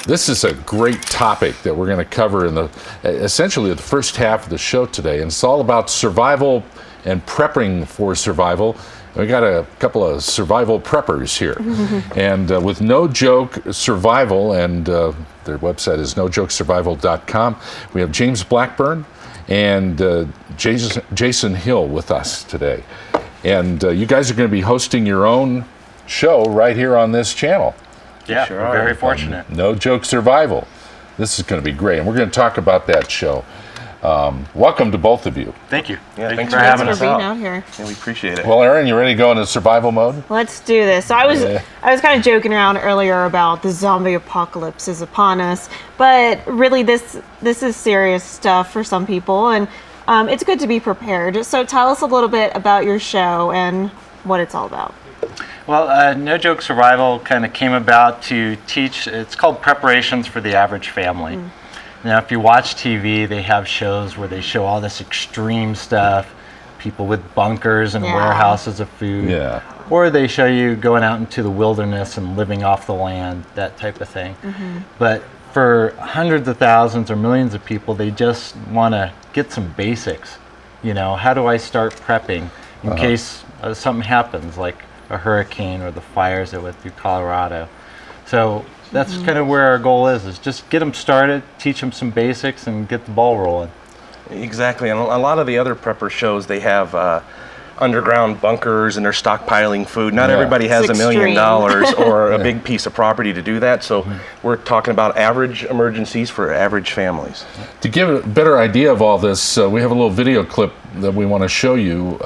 This is a great topic that we're going to cover in essentially the first half of the show today, and it's all about survival and prepping for survival. We got a couple of survival preppers here, and with No Joke Survival, and their website is nojokesurvival.com. We have James Blackburn and Jason Hill with us today, and you guys are going to be hosting your own show right here on this channel. Yeah, sure, we're very fortunate. No Joke Survival. This is going to be great, and we're going to talk about that show. Welcome to both of you. Thank you. Yeah, thanks for having us being out. out here. Yeah, we appreciate it. Well, Aaron, you ready to go into survival mode? Let's do this. So I was kind of joking around earlier about the zombie apocalypse is upon us, but really this is serious stuff for some people, and it's good to be prepared. So tell us a little bit about your show and what it's all about. Well, No Joke Survival kind of came about to teach, it's called Preparations for the Average Family. Now, if you watch TV, they have shows where they show all this extreme stuff, people with bunkers and warehouses of food. Yeah. Or they show you going out into the wilderness and living off the land, that type of thing. But for hundreds of thousands or millions of people, they just want to get some basics. You know, how do I start prepping in case something happens, like a hurricane or the fires that went through Colorado? So that's kind of where our goal is just get them started, teach them some basics, and get the ball rolling. Exactly, and a lot of the other prepper shows, they have underground bunkers and they're stockpiling food. Not everybody has $1 million or a big piece of property to do that, so we're talking about average emergencies for average families. To give a better idea of all this, we have a little video clip that we want to show you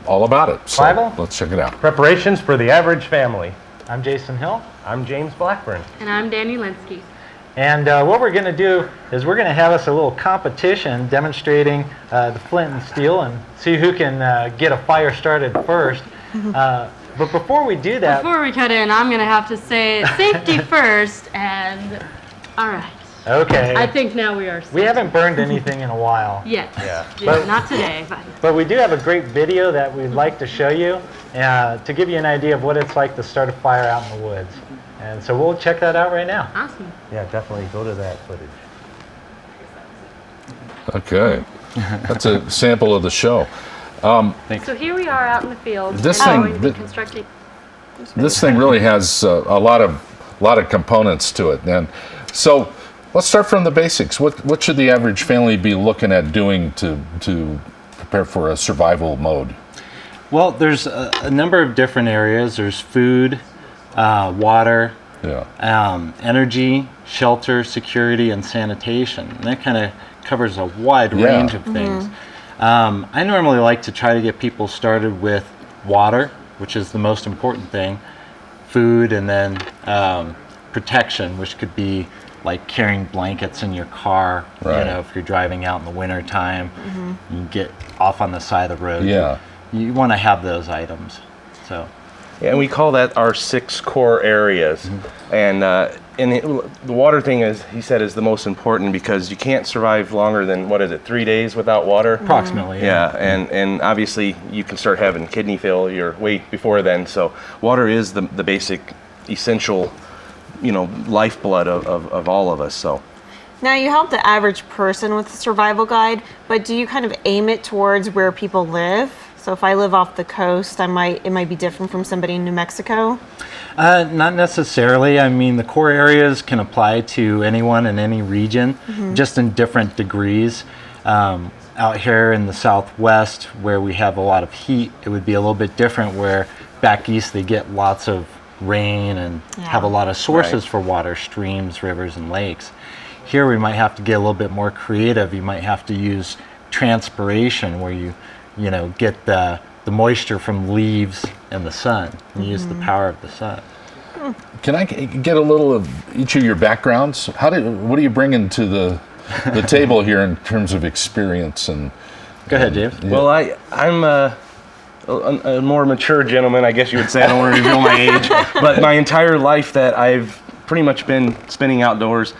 all about it. So Survival? let's check it out. Preparations for the average family. I'm Jason Hill. I'm James Blackburn. And I'm Danny Linsky. And what we're going to do is we're going to have us a little competition demonstrating the flint and steel and see who can get a fire started first. But before we do that... Before we cut in, I'm going to have to say safety first, and all right. Okay. I think now we are safe. We haven't burned anything in a while. Yet. But- Not today. But we do have a great video that we'd like to show you to give you an idea of what it's like to start a fire out in the woods. And so we'll check that out right now. Awesome. Yeah, definitely go to that footage. Okay. That's a sample of the show. So here we are out in the field. This going thing- to be constructing. This thing really has a lot of components to it. And so let's start from the basics. What should the average family be looking at doing to prepare for a survival mode? Well, there's a number of different areas. There's food, water, energy, shelter, security, and sanitation. And that kind of covers a wide range of things. I normally like to try to get people started with water, which is the most important thing, food, and then protection, which could be like carrying blankets in your car. Right. You know, if you're driving out in the winter time, you get off on the side of the road. Yeah. You want to have those items. So. Yeah, and we call that our 6 core areas. And the water thing, as he said, is the most important because you can't survive longer than, 3 days without water? Approximately, yeah. And obviously you can start having kidney failure way before then. So water is the basic, essential, lifeblood of all of us. So. Now, you help the average person with the survival guide, but do you kind of aim it towards where people live? So if I live off the coast, it might be different from somebody in New Mexico? Not necessarily. I mean, the core areas can apply to anyone in any region, just in different degrees. Out here in the Southwest, where we have a lot of heat, it would be a little bit different, where back east they get lots of rain and have a lot of sources for water, streams, rivers, and lakes. Here we might have to get a little bit more creative. You might have to use transpiration, where you get the moisture from leaves and the sun, and use the power of the sun. Can I get a little of each of your backgrounds? What are you bringing to the table here in terms of experience? And go ahead, James. Yeah. Well, I'm a more mature gentleman, I guess you would say. I don't want to reveal my age, but my entire life that I've pretty much been spending outdoors.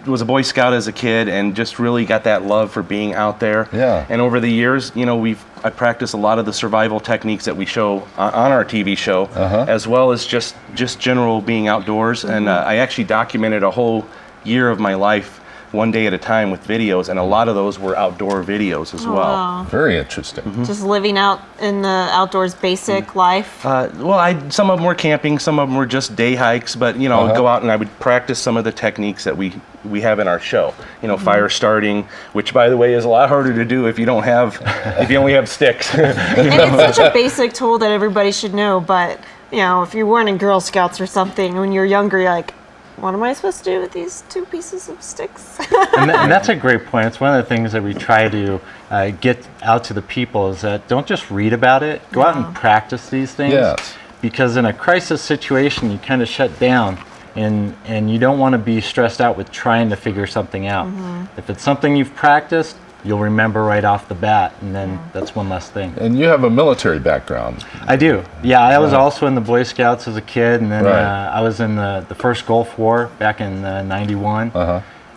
Was a Boy Scout as a kid and just really got that love for being out there. Yeah. And over the years, you know, I practiced a lot of the survival techniques that we show on our TV show, as well as just general being outdoors. And I actually documented a whole year of my life, one day at a time, with videos, and a lot of those were outdoor videos as well. Wow. Very interesting. Just living out in the outdoors, basic life. Well, some of them were camping, some of them were just day hikes, but you know, I would go out and I would practice some of the techniques that we have in our show. You know, fire starting, which by the way is a lot harder to do if you only have sticks. And it's such a basic tool that everybody should know, but you know, if you weren't in Girl Scouts or something, when you're younger, you're like, what am I supposed to do with these 2 pieces of sticks? And that's a great point. It's one of the things that we try to get out to the people is that don't just read about it. Go out and practice these things. Yes. Because in a crisis situation, you kind of shut down, and you don't want to be stressed out with trying to figure something out. If it's something you've practiced, you'll remember right off the bat, and then that's one less thing. And you have a military background. I do. Yeah, I was also in the Boy Scouts as a kid, and then I was in the first Gulf War back in '91,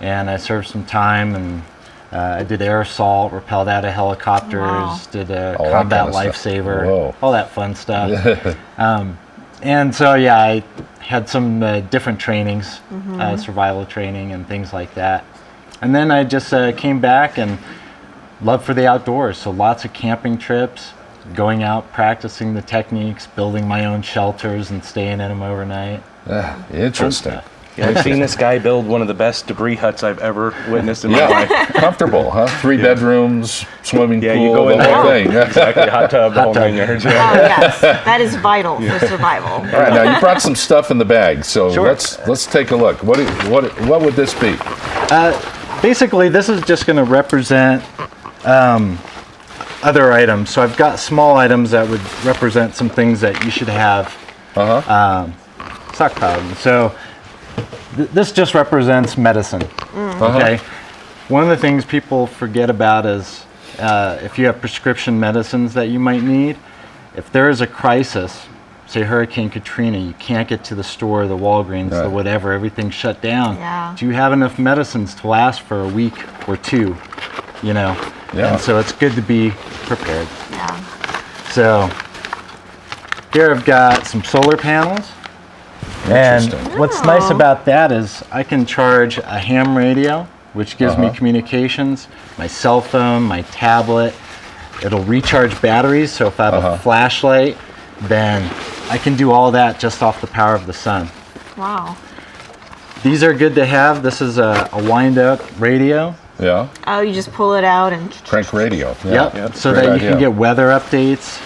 and I served some time, and I did air assault, rappelled out of helicopters, did a All that combat kind of stuff. lifesaver, Whoa. all that fun stuff. And so, yeah, I had some different trainings, survival training and things like that. And then I just came back and love for the outdoors. So lots of camping trips, going out, practicing the techniques, building my own shelters and staying in them overnight. Interesting. Yeah, I've seen this guy build one of the best debris huts I've ever witnessed in my life. Comfortable, huh? 3 bedrooms, swimming pool, you go in the whole there. thing. Exactly, hot tub, the whole nine yards. Oh yes, that is vital for survival. All right, now you brought some stuff in the bag, so let's take a look. What would this be? Basically, this is just going to represent other items. So I've got small items that would represent some things that you should have stockpiled. So this just represents medicine. Okay. One of the things people forget about is if you have prescription medicines that you might need, if there is a crisis, say Hurricane Katrina, you can't get to the store, the Walgreens, the whatever, everything's shut down. Yeah. Do you have enough medicines to last for a week or 2? You know? Yeah. And so it's good to be prepared. Yeah. So here I've got some solar panels. And Interesting. what's nice about that is I can charge a ham radio, which gives me communications, my cell phone, my tablet. It'll recharge batteries, so if I have a flashlight, then I can do all that just off the power of the sun. Wow. These are good to have. This is a wind-up radio. Yeah, Oh, you just pull it out and. crank radio. Yep. So Great that you idea. can get weather updates.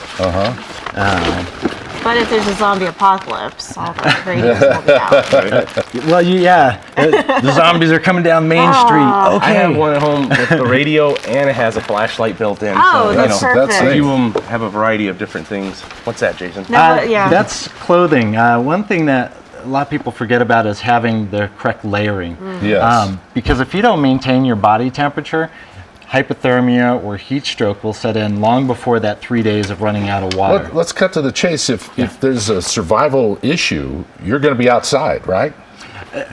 But if there's a zombie apocalypse, all the radios will be out. Well, the zombies are coming down Main Street. Okay. I have one at home with the radio and it has a flashlight built in. Oh, so, that's perfect. that's a neat. few of them have a variety of different things. What's that, Jason? No, but yeah. That's clothing. One thing that a lot of people forget about is having the correct layering. Yes. Because if you don't maintain your body temperature, hypothermia or heat stroke will set in long before that 3 days of running out of water. Let's cut to the chase. If there's a survival issue, you're going to be outside, right?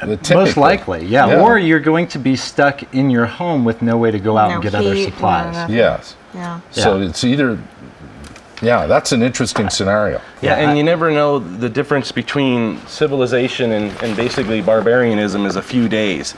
Most Typically. likely, yeah. Or you're going to be stuck in your home with no way to go out No and get other heat, supplies. no nothing. Yes. Yeah. So it's either, that's an interesting scenario. Yeah, and you never know the difference between civilization and basically barbarianism is a few days.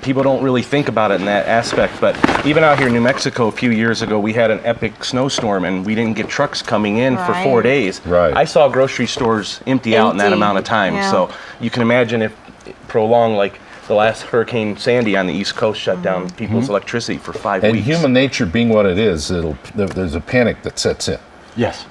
People don't really think about it in that aspect, but even out here in New Mexico a few years ago, we had an epic snowstorm and we didn't get trucks coming in for 4 Right. days. Right. I saw grocery stores empty out in that Empty, amount of time. yeah. So you can imagine if it prolonged, like the last Hurricane Sandy on the East Coast shut down people's electricity for 5 And weeks. human nature being what it is, there's a panic that sets in. Yes.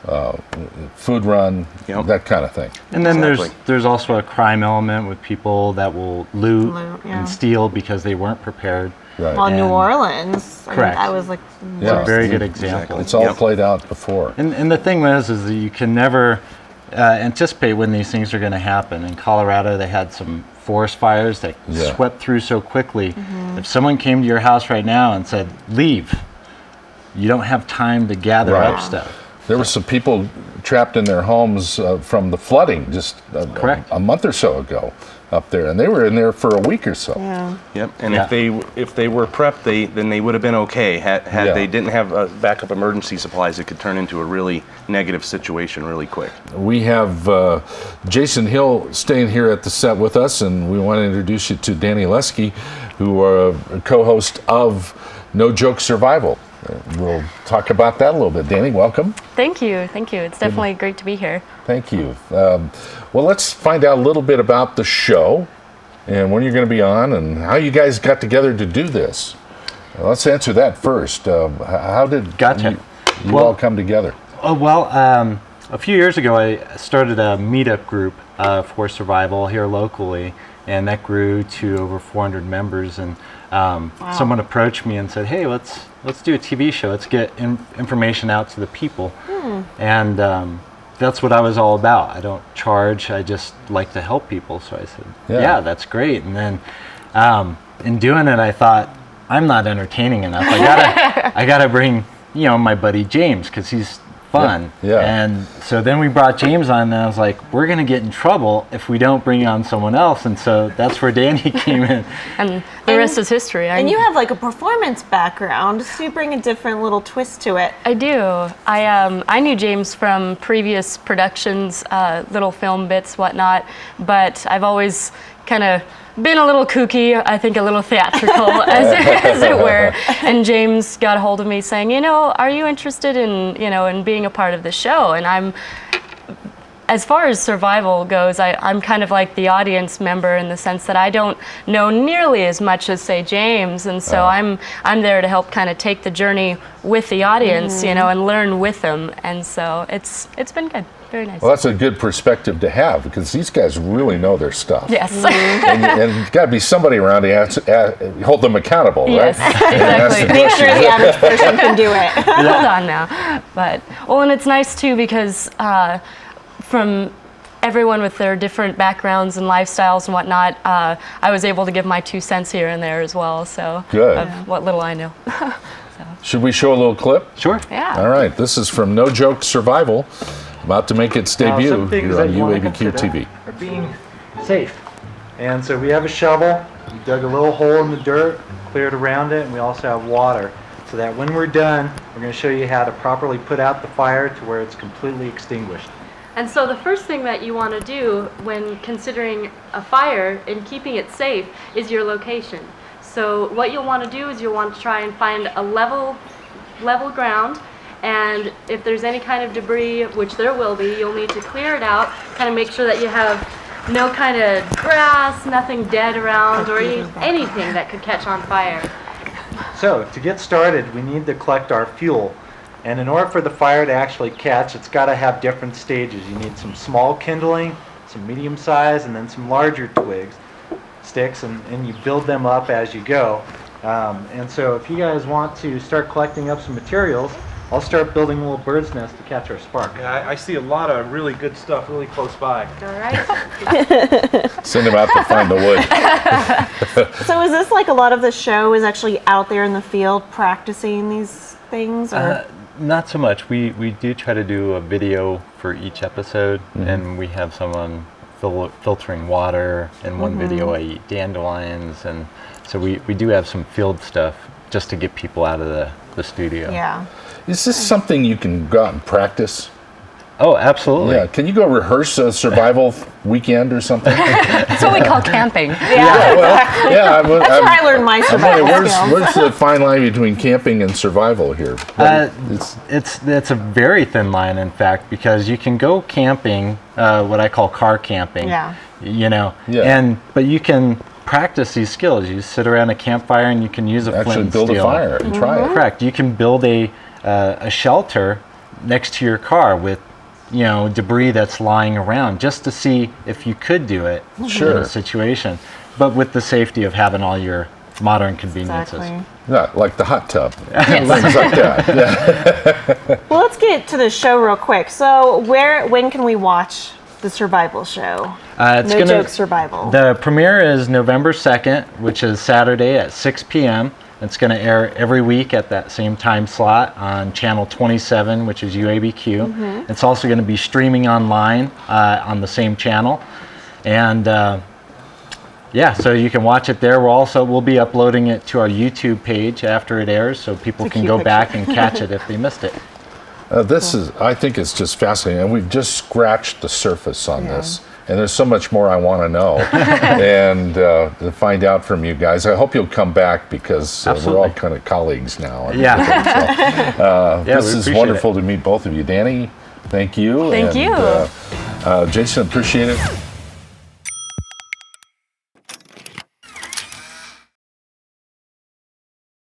Food run, Yep. that kind of thing. And then Exactly. there's also a crime element with people that will loot yeah. and steal because they weren't prepared. Right. Well, New And- Orleans. I mean, Correct. that was like. Yeah. It's a very good example. It's all Yep. played out before. And the thing is that you can never anticipate when these things are going to happen. In Colorado, they had some forest fires that Yeah. swept through so quickly. If someone came to your house right now and said, leave, you don't have time to gather Right. up stuff. There were some people trapped in their homes from the flooding just Correct. a month or so ago up there, and they were in there for a week or so. Yeah. Yep. And Yeah. if they were prepped, then they would have been okay. Had Yeah. they didn't have backup emergency supplies, it could turn into a really negative situation really quick. We have Jason Hill staying here at the set with us, and we want to introduce you to Danny Lesky, who are a co-host of No Joke Survival. We'll talk about that a little bit. Danny, welcome. Thank you. It's definitely great to be here. Thank you. Well, let's find out a little bit about the show and when you're going to be on and how you guys got together to do this. Let's answer that first. How did Gotcha. you Well- all come together? Oh, well, a few years ago, I started a meetup group for survival here locally, and that grew to over 400 members. And someone approached me and said, "Hey, let's do a TV show. Let's get information out to the people." And that's what I was all about. I don't charge. I just like to help people. So I said, Yeah. "Yeah, that's great." And then in doing it, I thought, I'm not entertaining enough. I gotta bring my buddy James, because he's fun. Yeah. And so then we brought James on, and I was like, we're gonna get in trouble if we don't bring on someone else. And so that's where Danny came in. And the rest is history. And you have like a performance background, so you bring a different little twist to it. I do. I knew James from previous productions, little film bits, whatnot, but I've always kind of been a little kooky, I think a little theatrical, as it were. And James got a hold of me saying, are you interested in being a part of the show? And as far as survival goes, I'm kind of like the audience member in the sense that I don't know nearly as much as, say, James, and so I'm there to help kind of take the journey with the audience, and learn with them, and so it's been good, very nice. Well, that's a good perspective to have, because these guys really know their stuff. Yes. And got to be somebody around to hold them accountable, Yes, right? exactly. Make sure the average person can do it. Hold on now, and it's nice too because from everyone with their different backgrounds and lifestyles and whatnot, I was able to give my 2 cents here and there as well. So Good. Of what little I know. Should we show a little clip? Sure. Yeah. All right, this is from No Joke Survival, about to make its Now, debut some things here that on you wanna UABQ consider TV. are being safe. And so we have a shovel, we dug a little hole in the dirt, cleared around it, and we also have water. So that when we're done, we're going to show you how to properly put out the fire to where it's completely extinguished. And so the first thing that you want to do when considering a fire and keeping it safe is your location. So what you'll want to do is you'll want to try and find a level ground, and if there's any kind of debris, which there will be, you'll need to clear it out, kind of make sure that you have no kind of grass, nothing dead around, or anything that could catch on fire. So to get started, we need to collect our fuel. And in order for the fire to actually catch, it's got to have different stages. You need some small kindling, some medium size, and then some larger sticks, and you build them up as you go. And so if you guys want to start collecting up some materials, I'll start building a little bird's nest to catch our spark. Yeah, I see a lot of really good stuff really close by. All right. Send them out to find the wood. So is this like a lot of the show is actually out there in the field practicing these things? Or? Not so much. We do try to do a video for each episode, and we have someone filtering water. In one video, I eat dandelions, and so we do have some field stuff just to get people out of the studio. Yeah. Is this something you can go out and practice? Oh, absolutely. Yeah. Can you go rehearse a survival weekend or something? That's what we call camping. Yeah, well, yeah. That's where I learned my survival skills. Where's the fine line between camping and survival here? It's a very thin line, in fact, because you can go camping, what I call car camping. Yeah. Yeah. But you can practice these skills. You sit around a campfire and you can use a flint Actually and build steel. a fire and try it. Correct. You can build a shelter next to your car with debris that's lying around, just to see if you could do it in a situation, but with the safety of having all your modern conveniences. Exactly. Yeah, like the hot tub. Things like that. Yeah. Well, let's get to the show real quick. So when can we watch the survival show? It's No Joke Survival. The premiere is November 2nd, which is Saturday at 6 p.m. It's going to air every week at that same time slot on channel 27, which is UABQ. It's also going to be streaming online on the same channel. And yeah, so you can watch it there. We'll be uploading it to our YouTube page after it airs, so people can go back and catch it if they missed it. I think it's just fascinating, and we've just scratched the surface on this. And there's so much more I want to know and to find out from you guys. I hope you'll come back because we're all kind of colleagues now. Yeah. This is wonderful to meet both of you. Danny, thank you. Thank you. Jason, appreciate it.